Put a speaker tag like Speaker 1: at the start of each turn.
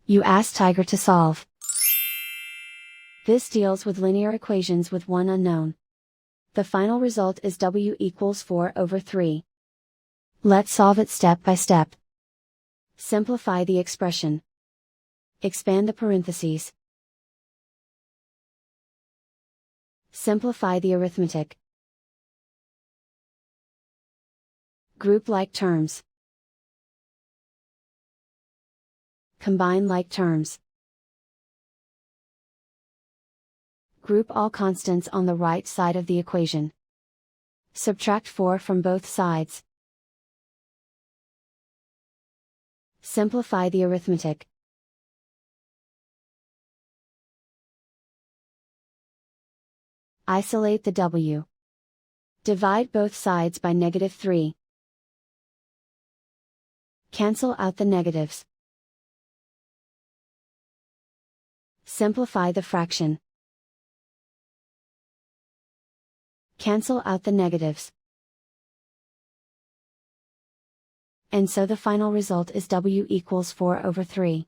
Speaker 1: You ask Tiger to solve. This deals with linear equations with one unknown. The final result is w equals 4/3. Let's solve it step by step. Simplify the expression. Expand the parentheses. Simplify the arithmetic. Group like terms. Combine like terms. Group all constants on the right side of the equation. Subtract 4 from both sides. Simplify the arithmetic. Isolate the w. Divide both sides by -3. Cancel out the negatives. Simplify the fraction. Cancel out the negatives. And so the final result is w equals 4/3.